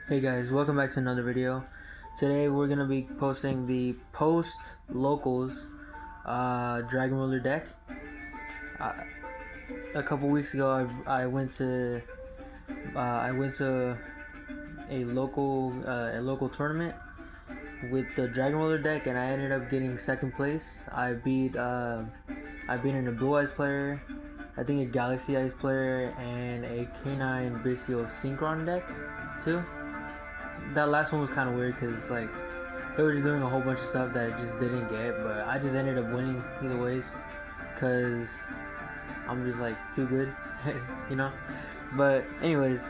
Hey guys, welcome back to another video. Today we're gonna be posting the post locals Dragon Ruler deck. A couple weeks ago, I went to a local tournament with the Dragon Ruler deck, and I ended up getting second place. I beat in a Blue Eyes player, I think a Galaxy Eyes player, and a K9 Bestial Synchron deck too. That last one was kind of weird because like they were just doing a whole bunch of stuff that I just didn't get, but I just ended up winning either ways because I'm just like too good, you know. But anyways,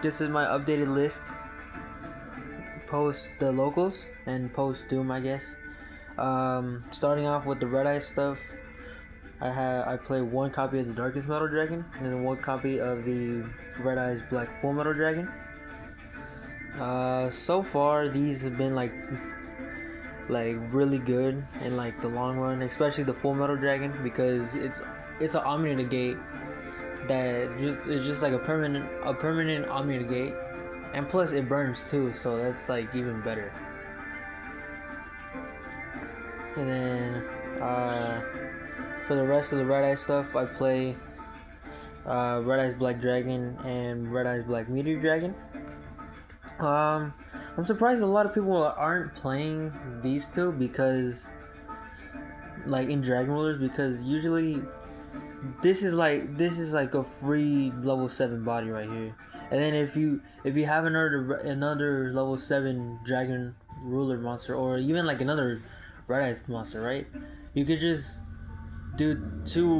this is my updated list. Post the locals and post Doom, I guess. Starting off with the Red Eye stuff. I play one copy of the Darkest Metal Dragon and then one copy of the Red Eyes Black Full Metal Dragon. So far these have been like really good in like the long run, especially the Full Metal Dragon, because it's an Omni Negate that is just like a permanent Omni Negate, and plus it burns too, so that's like even better. And then for the rest of the Red Eye stuff, I play Red Eyes Black Dragon and Red Eyes Black Meteor Dragon. I'm surprised a lot of people aren't playing these two because, like in Dragon Rulers, because usually this is like a free level 7 body right here, and then if you have another level 7 Dragon Ruler monster, or even like another Red Eyes monster, right? You could just do two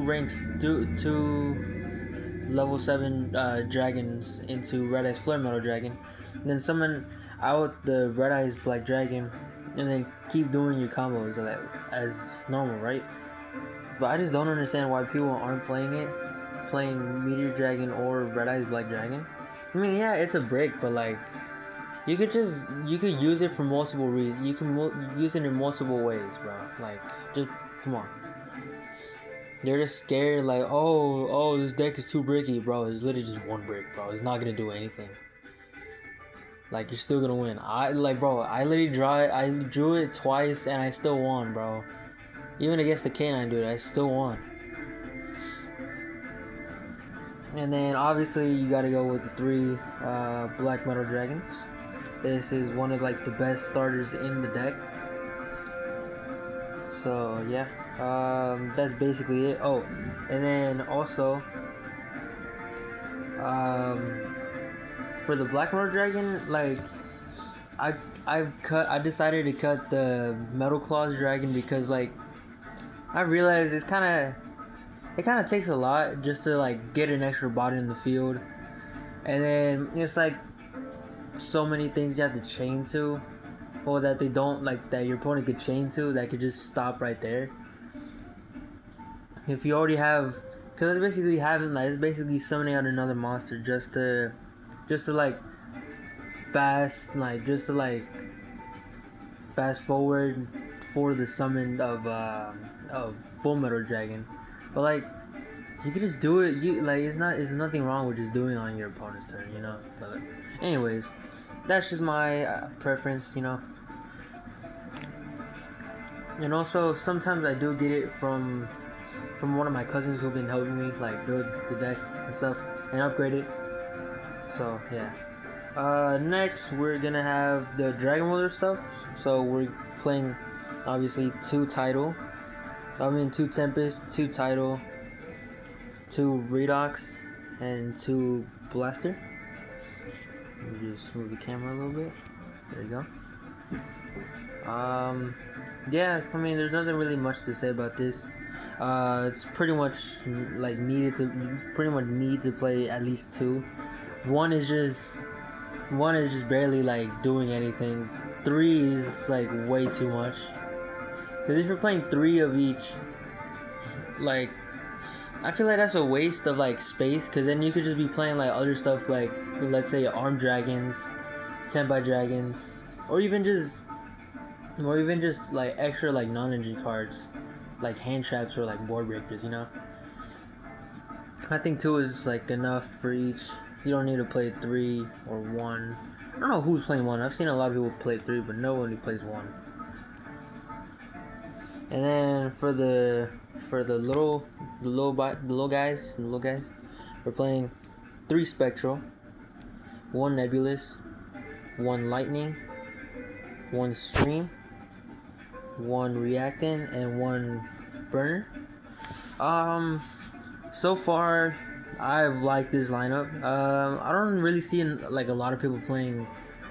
level 7 dragons into Red Eyes Flare Metal Dragon, and then summon out the Red Eyes Black Dragon, and then keep doing your combos as normal, right? But I just don't understand why people aren't playing Meteor Dragon or Red Eyes Black Dragon. I mean, yeah, it's a break, but like you could use it for multiple reasons. You can use it in multiple ways, bro. Like, just come on. They're just scared, like, oh, this deck is too bricky, bro. It's literally just one brick, bro. It's not gonna do anything. Like, you're still gonna win. I drew it twice and I still won, bro. Even against the K9 dude, I still won. And then obviously you gotta go with the 3 Black Metal Dragons. This is one of like the best starters in the deck. So yeah, that's basically it. Oh, and then also for the Black Metal Dragon, like I decided to cut the Metal Claws Dragon because like I realized it kind of takes a lot just to like get an extra body in the field, and then it's like so many things you have to chain to, or that they don't like, that your opponent could chain to, that could just stop right there. If you already have, because it's basically summoning out another monster just to like fast forward for the summon of Full Metal Dragon. But like you can just do it. There's nothing wrong with just doing it on your opponent's turn, you know. But anyways, that's just my preference, you know. And also sometimes I do get it from one of my cousins who've been helping me like build the deck and stuff and upgrade it. So yeah. Next we're gonna have the Dragon Ruler stuff. So we're playing obviously 2 Tempest, 2 Tidal, 2 Redox, and 2 Blaster. Let me just move the camera a little bit. There you go. Yeah, I mean, there's nothing really much to say about this. It's pretty much like need to play at least 2. One is just barely like doing anything. 3 is like way too much. Because if you're playing 3 of each, like I feel like that's a waste of like space. Because then you could just be playing like other stuff, like let's say Armed Dragons, Senpai Dragons, or even just like extra like non-energy cards, like hand traps or like board breakers, you know. I think 2 is like enough for each. You don't need to play 3 or 1. I don't know who's playing 1. I've seen a lot of people play 3, but no one who plays 1. And then for the little guys, we're playing 3 Spectral, 1 Nebulous, 1 Lightning, 1 Stream, 1 Reactant, and 1 Burner. So far, I've liked this lineup. I don't really see like a lot of people playing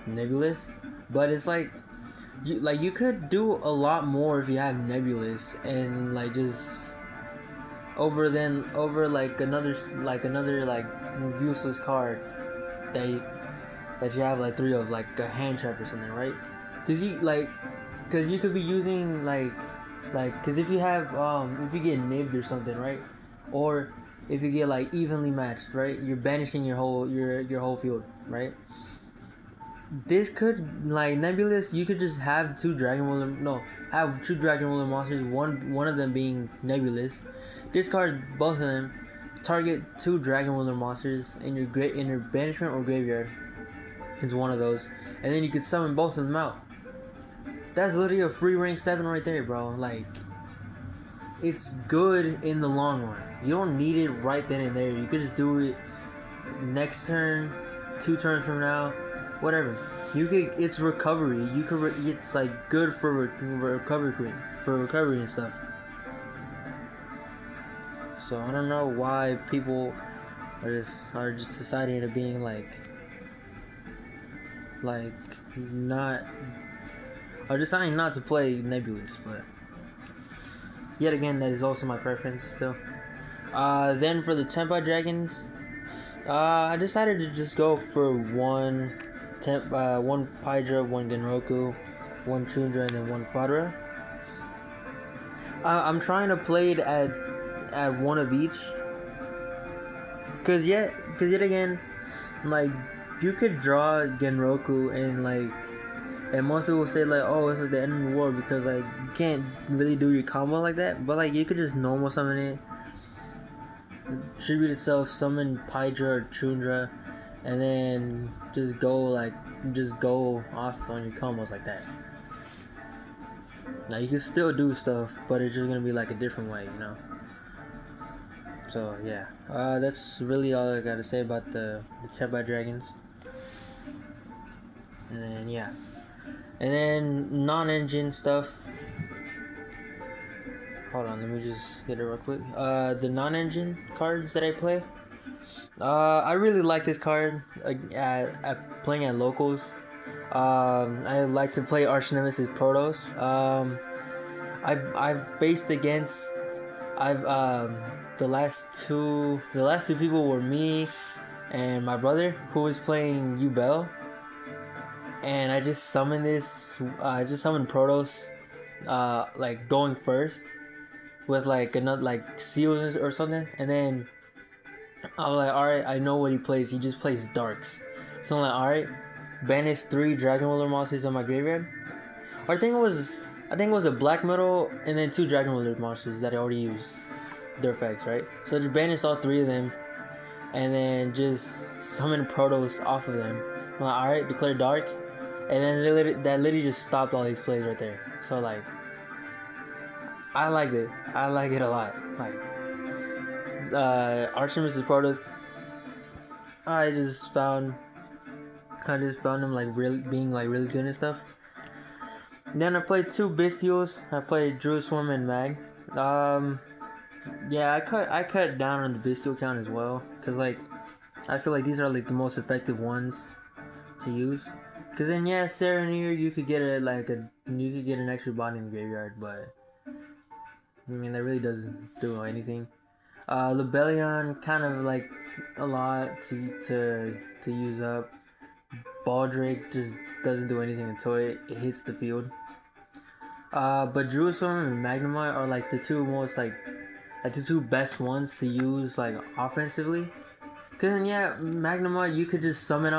Nebulous, but it's like you could do a lot more if you have Nebulous and like just over like another like useless card that you have like 3 of, like a hand trap or something, right? Cause you could be using cause if you have if you get nibbed or something, right? Or if you get like evenly matched, right? You're banishing your whole field, right? This could, like, Nebulous, you could just have 2 Dragon Ruler monsters, one of them being Nebulous. Discard both of them, target 2 Dragon Ruler monsters in your banishment or graveyard. It's one of those. And then you could summon both of them out. That's literally a free rank 7 right there, bro. Like, it's good in the long run. You don't need it right then and there. You could just do it next turn, 2 turns from now, whatever. It's recovery. It's like good for recovery and stuff. So I don't know why people are just deciding to being like not are deciding not to play Nebulous, but yet again, that is also my preference still. Then for the Tempa Dragons, I decided to just go for one Pydra, 1 Genroku, 1 Chundra, and then 1 Fadra. I'm trying to play it at 1 of each, cause yet again, like, you could draw Genroku and most people say like, oh, it's like the end of the world because like you can't really do your combo like that, but like you could just normal summon it, tribute itself, summon Pydra or Chundra, and then just go off on your combos like that. Now you can still do stuff, but it's just gonna be like a different way, you know. So yeah, that's really all I gotta say about the Tempa Dragons. And then yeah, and then non-engine stuff. Hold on, let me just get it real quick. The non-engine cards that I play. I really like this card at playing at locals. I like to play Arch Nemesis Protoss. I've faced against the last two people were me and my brother who was playing Yubel, and I just summoned Protoss like going first with like another like seals or something, and then I'm like, alright, I know what he plays. He just plays darks. So I'm like, alright, banish 3 Dragon Ruler monsters on my graveyard. Or I think it was a black metal and then 2 Dragon Ruler monsters that I already used their effects, right? So I just banished all 3 of them and then just summon Protoss off of them. I'm like, alright, declare dark, and then that literally just stopped all these plays right there. So like, I like it a lot. Like, Arch Nemesis Protoss, I just found him like being really good and stuff. Then I played 2 Bestials. I played Druid Swarm and Mag. Yeah, I cut down on the Bestial count as well, cause like I feel like these are like the most effective ones to use. Cause then yeah, Serenir, you could get an extra body in the graveyard, but I mean that really doesn't do anything. Lebellion, kind of like a lot to use up. Baldric just doesn't do anything until it hits the field. But Druid Swarm and Magnemite are like the 2 most like the 2 best ones to use like offensively. Cause then yeah, Magnemite, you could just summon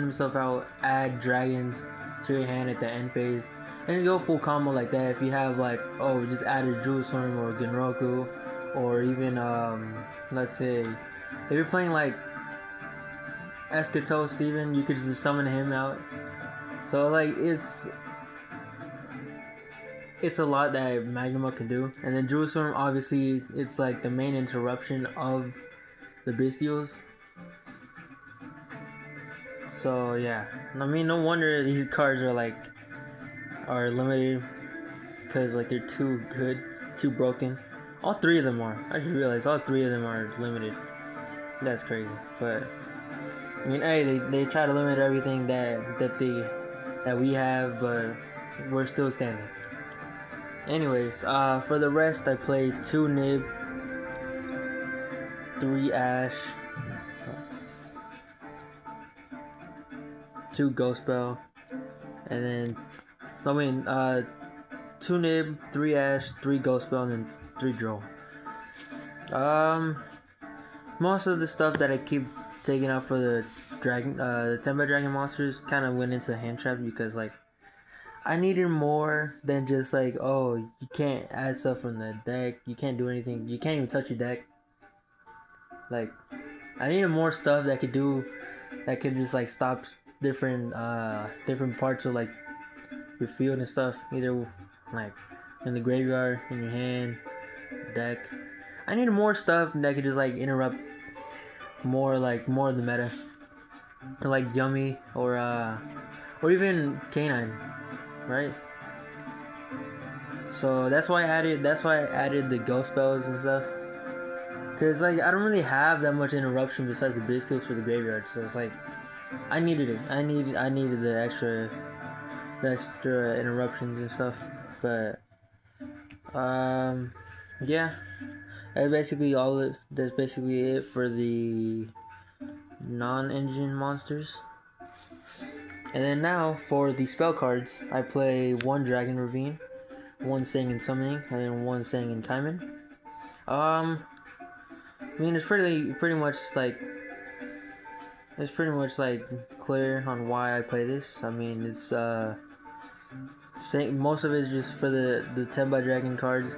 himself out, add dragons to your hand at the end phase, and you go full combo like that. If you have like, oh, just add a Druid Swarm or Genroku, or even let's say if you're playing like Escato Steven, you could just summon him out. So like it's a lot that Magnemite can do. And then Jerusalem, obviously, it's like the main interruption of the Bestials. So yeah, I mean, no wonder these cards are limited, because like they're too good, too broken. All three of them are. I just realized all three of them are limited. That's crazy. But I mean, hey, they try to limit everything that we have, but we're still standing. Anyways, for the rest, I played 2 Nib, 3 Ash, 2 Ghost Bell, and then 2 Nib, 3 Ash, 3 Ghost Bell, and then 3 Droll. Most of the stuff that I keep taking out for the dragon, the 10x-Dragon monsters kind of went into hand trap, because like I needed more than just like, oh, you can't add stuff from the deck, you can't do anything, you can't even touch your deck. Like, I needed more stuff that could just like stop different parts of like your field and stuff, either like in the graveyard, in your hand, deck. I needed more stuff that could just like interrupt more of the meta, like Yummy or even Canine, right? So that's why I added the Ghost Bells and stuff, cause like I don't really have that much interruption besides the Bestials for the graveyard. So it's like I needed it. I needed the extra interruptions and stuff. But yeah, that's basically it for the non-engine monsters. And then now for the spell cards, I play 1 Dragon Ravine, 1 Singing Summoning, and then 1 Singing Kaiman. I mean, it's pretty much clear on why I play this. I mean, it's most of it is just for the 10x-Dragon cards.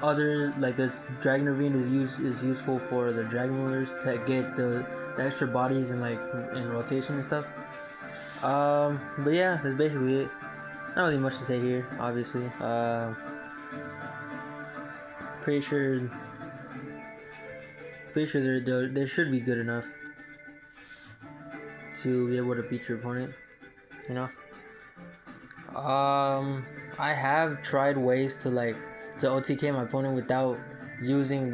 Other, like the Dragon Ravine is useful for the Dragon Rulers to get the extra bodies and like in rotation and stuff. But yeah, that's basically it. Not really much to say here, obviously. Pretty sure they should be good enough to be able to beat your opponent, you know. I have tried ways to OTK my opponent without using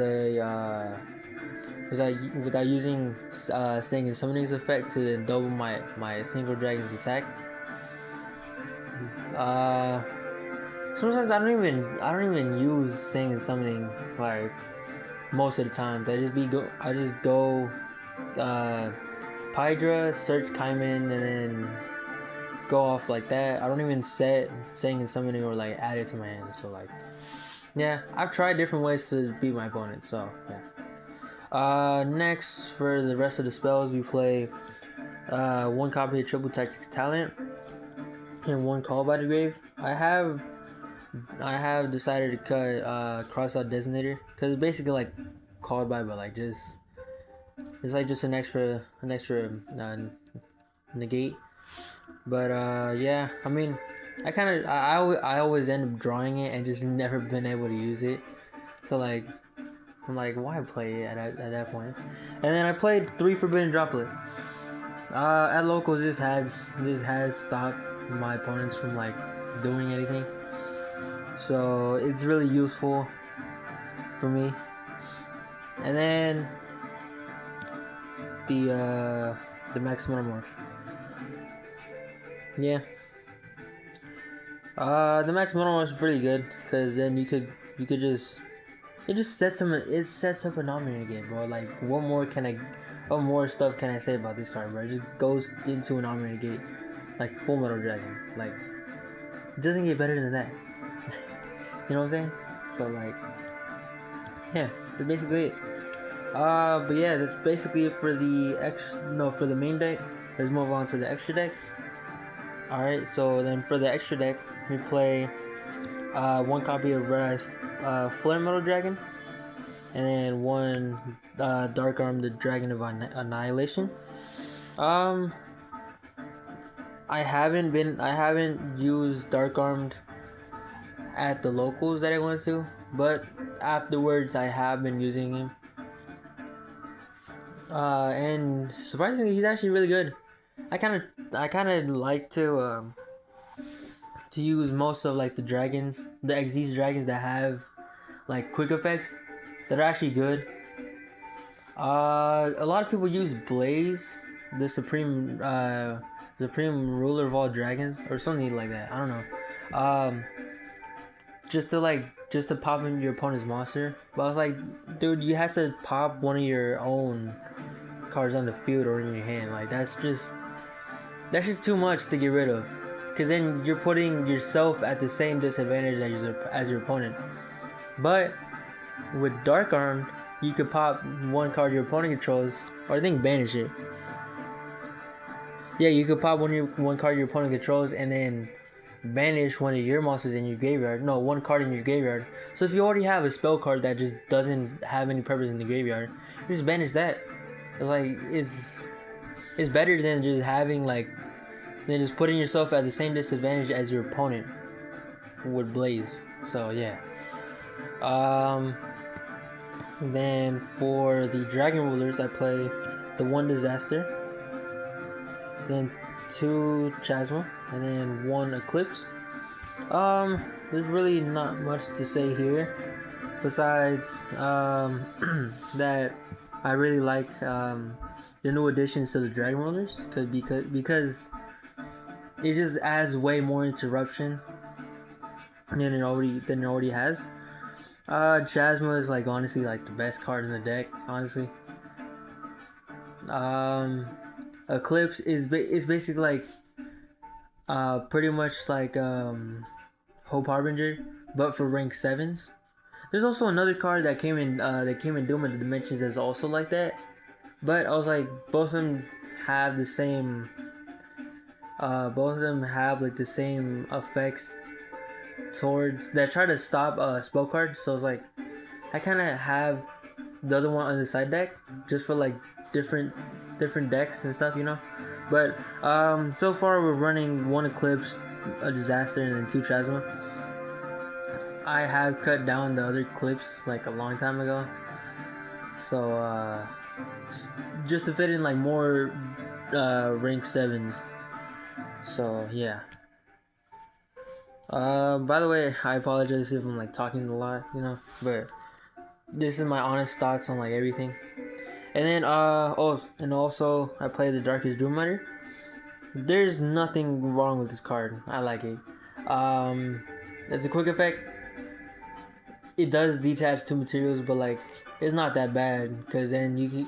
without using Singing Summoning's effect to double my single dragon's attack. Sometimes I don't even use Singing Summoning like most of the time. I just go Pydra, search Kaiman, and then go off like that. I don't even set Singing Summoning or like add it to my hand. So like, yeah, I've tried different ways to beat my opponent. So yeah. Next, for the rest of the spells, we play 1 copy of Triple Tactics Talent and 1 Call by the Grave. I have decided to cut Cross Out Designator, because it's basically like Called by, but like it's like just an extra negate. But yeah, I mean, I always end up drawing it and just never been able to use it. So like, I'm like, why play it at that point? And then I played 3 Forbidden Droplet. At locals, this has stopped my opponents from like doing anything. So it's really useful for me. And then the Max Metamorph. Yeah. The Max Metamorph is pretty good, because then you could just, it sets up an Omni again, bro. Like, what more stuff can I say about this card, bro? It just goes into an Omni Gate, like Full Metal Dragon. Like, it doesn't get better than that. You know what I'm saying? So like, yeah, that's basically it. But yeah, that's basically it for the main deck. Let's move on to the extra deck. Alright, so then for the extra deck, we play 1 copy of Red Eyes Flare Metal Dragon, and then 1 Dark Arm, the Dragon of Annihilation. Um, I haven't used Dark Armed at the locals that I went to, but afterwards I have been using him. And surprisingly, he's actually really good. I kind of like to use most of like the dragons, the Xyz dragons that have like quick effects that are actually good. A lot of people use Blaze, the supreme ruler of all dragons, or something like that. I don't know. Just to pop in your opponent's monster. But I was like, dude, you have to pop one of your own cards on the field or in your hand. Like that's just too much to get rid of. Cause then you're putting yourself at the same disadvantage as your opponent. But with Dark Armed, you could pop one card your opponent controls, or I think banish it. Yeah, you could pop one card your opponent controls and then banish one of your monsters in your graveyard. No, one card in your graveyard. So if you already have a spell card that just doesn't have any purpose in the graveyard, you just banish that. It's better than just having than just putting yourself at the same disadvantage as your opponent with Blaze. So yeah. Then for the Dragon Rulers, I play the 1 Disaster, then 2 Chasma, and then 1 Eclipse. There's really not much to say here, besides that I really like the new additions to the Dragon Rulers, because it just adds way more interruption than it already has. Chasma is honestly the best card in the deck, honestly. Eclipse is basically pretty much Hope Harbinger, but for rank 7s. There's also another card that came in Doom of the Dimensions that's also like that, but I was like, both of them have the same the same effects towards that try to stop spell cards. So it's like I kind of have the other one on the side deck just for different decks and stuff, But so far we're running 1 Eclipse, a Disaster, and then 2 Chasma. I have cut down the other Eclipse a long time ago, so just to fit in more rank 7s. So yeah. By the way, I apologize if I'm talking a lot, but this is my honest thoughts on everything. And then also I play the Darkest Doomrider. There's nothing wrong with this card. I like it. It's a quick effect. It does detach 2 materials, but it's not that bad, because then you can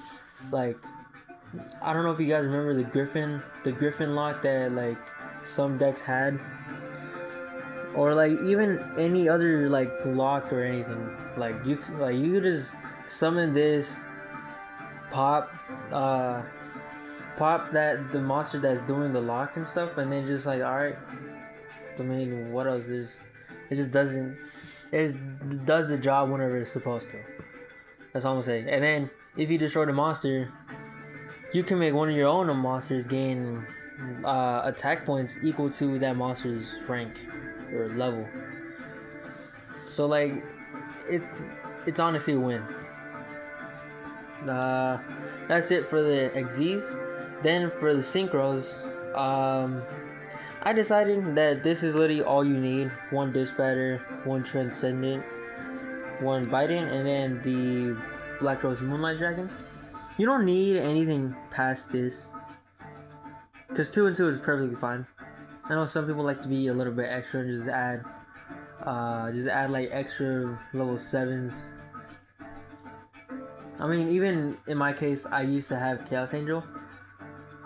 I don't know if you guys remember the Griffin lock that some decks had, or even any other lock or anything. You could just summon this, pop that the monster that's doing the lock and stuff, and then just alright. I mean, what else is? It just doesn't. It does the job whenever it's supposed to. That's all I'm saying. And then if you destroy the monster, you can make one of your own monsters gain attack points equal to that monster's rank or level. So it's honestly a win. That's it for the Xyz. Then for the Synchros, I decided that this is literally all you need: 1 Dispatcher, 1 Transcendent, 1 Biden, and then the Black Rose Moonlight Dragon. You don't need anything past this, because 2 and 2 is perfectly fine. I know some people like to be a little bit extra and just add extra level 7s. I mean, even in my case, I used to have Chaos Angel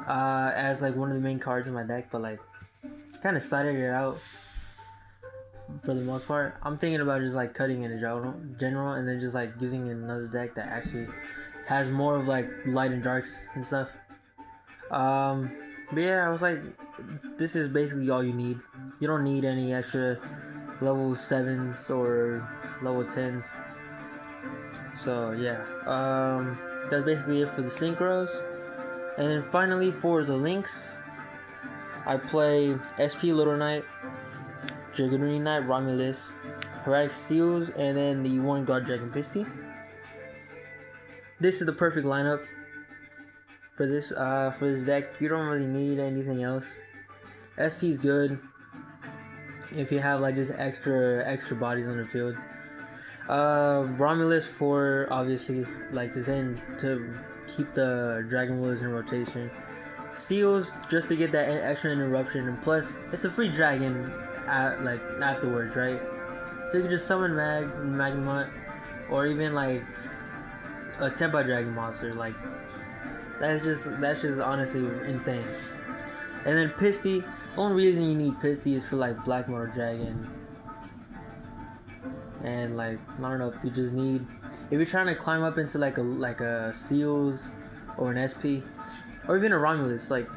as one of the main cards in my deck, but kind of sided it out for the most part. I'm thinking about just cutting it in general, and then just using another deck that actually has more of light and darks and stuff. But yeah, I was like, this is basically all you need. You don't need any extra level 7s or level 10s. So yeah, that's basically it for the Synchros. And then finally for the links, I play SP Little Knight, Dragooney Knight, Romulus, Heraldic Seals, and then the one God Dragon Pisty. This is the perfect lineup for this deck. You don't really need anything else. SP is good if you have like just extra bodies on the field. Romulus for obviously like to keep the Dragon Wheelers in rotation. Seals just to get that extra interruption, and plus it's a free dragon afterwards, right? So you can just summon Magnemite, or even like a Tempo Dragon monster. Like that's just honestly insane. And then Pisty, the only reason you need Pisty is for like Black Motor Dragon. And like I don't know, if you're trying to climb up into like a Seals or an SP or even a Romulus, like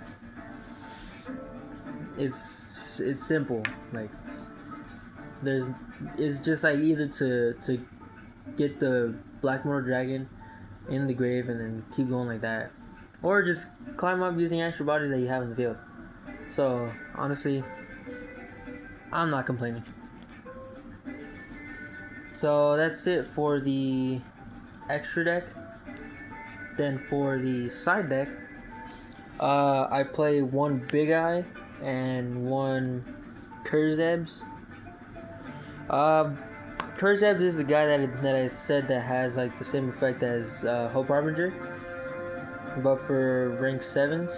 it's simple. Like it's just like either to get the Black Motor Dragon in the grave and then keep going like that, or just climb up using extra bodies that you have in the field. So honestly, I'm not complaining. So that's it for the extra deck. Then for the side deck, I play one Big Eye and one Kurzebs. Kurzebs is the guy that I said that has like the same effect as Hope Harbinger, but for rank 7s.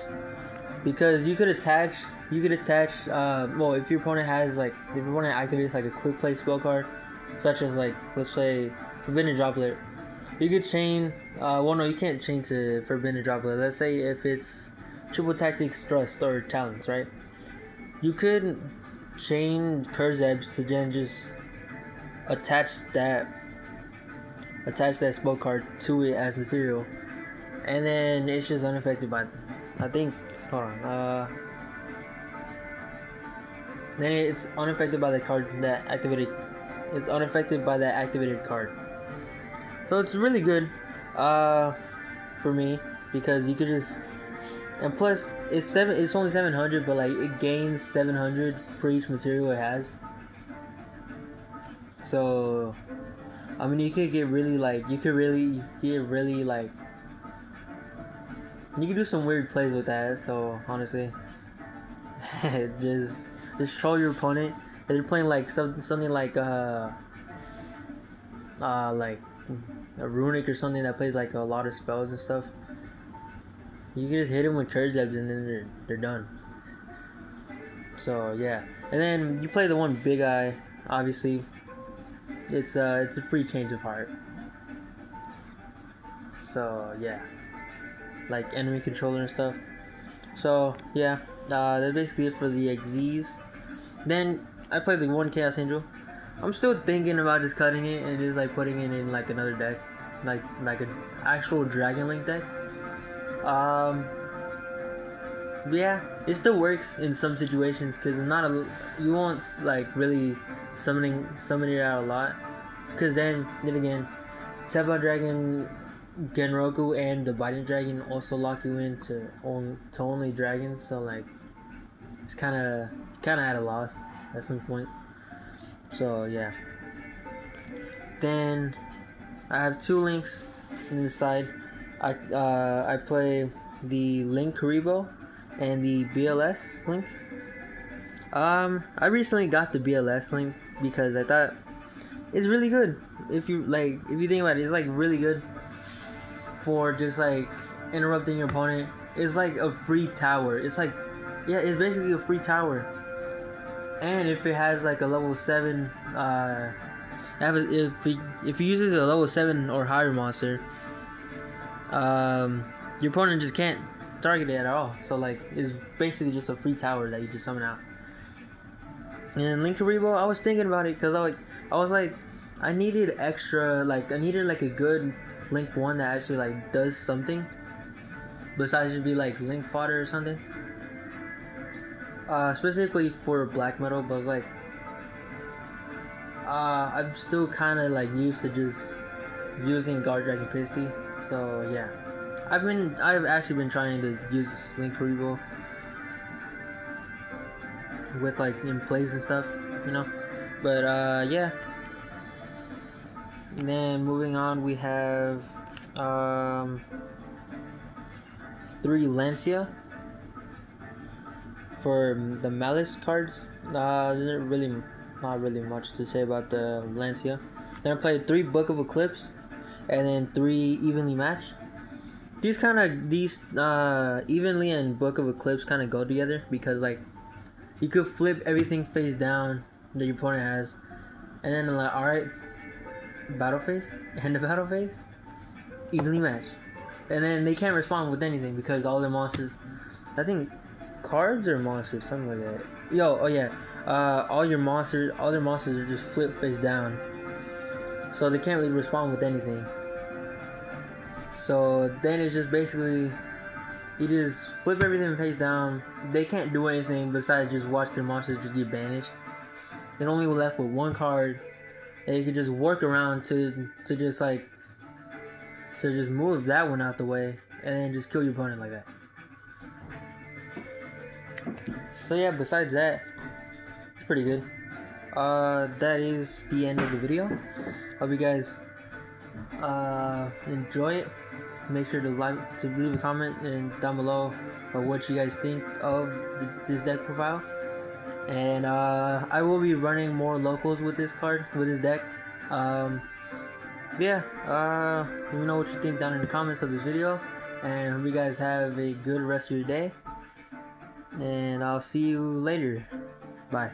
Because you could attach well, if your opponent activates like a quick play spell card, such as like, let's say Forbidden Droplet, you could chain, well no, you can't chain to Forbidden Droplet. Let's say if it's Triple Tactics, Thrust, or Talons, right? You could chain Kurzebs to then just attach that spell card to it as material, and then it's just unaffected by, I think, hold on, then it's unaffected by the card that activated. It's unaffected by that activated card. So it's really good for me, because you could just, and plus it's only 700, but like it gains 700 for each material it has. So I mean, you could get really like you could do some weird plays with that. So honestly, just troll your opponent. If they're playing like something like a Runic or something that plays like a lot of spells and stuff, you can just hit them with Kurzebs and then they're done. So yeah, and then you play the one Big Eye. Obviously, it's a free change of heart. So yeah, like enemy controller and stuff. So yeah, that's basically it for the XZs. Then I played the one Chaos Angel. I'm still thinking about just cutting it and just like putting it in like another deck, like an actual Dragon Link deck. Yeah, it still works in some situations, because you won't like really summoning it out a lot, because then again, Tempo Dragon, Genroku, and the Biting Dragon also lock you into only dragons. So like it's kind of at a loss at some point. So yeah. Then I have two links in the side. I play the Link Kuriboh and the BLS link. I recently got the BLS link because I thought it's really good. If you think about it, it's like really good for just like interrupting your opponent. It's like a free tower. It's basically a free tower. And if it has like a level 7, if he uses a level 7 or higher monster, your opponent just can't target it at all. So like it's basically just a free tower that you just summon out. And Link Kuriboh, I was thinking about it because I needed like a good Link 1 that actually like does something besides just be like Link fodder or something. Specifically for black metal, but I was like, I'm still kind of like used to just using God Dragon Pisty, so yeah, I've actually been trying to use Link Kuriboh with like in plays and stuff, you know. But yeah. And then moving on, we have 3 Lancia for the Malice cards. There's really not really much to say about the Lancia. Then I played 3 Book of Eclipse, and then 3 Evenly Matched. These Evenly and Book of Eclipse kind of go together because like you could flip everything face down that your opponent has, and then like, all right, battle phase, end of battle phase, evenly matched, and then they can't respond with anything because all their monsters, I think, cards or monsters, something like that. Oh yeah, all their monsters are just flip face down, so they can't really respond with anything. So then it's just basically, you just flip everything face down. They can't do anything besides just watch their monsters just get banished. They're only left with 1 card, and you can just work around to just move that one out the way, and then just kill your opponent like that. So yeah, besides that, it's pretty good. That is the end of the video. Hope you guys enjoy it. Make sure to leave a comment and down below of what you guys think of this deck profile. And I will be running more locals with this deck. Yeah, let me know what you think down in the comments of this video, and hope you guys have a good rest of your day, and I'll see you later. Bye.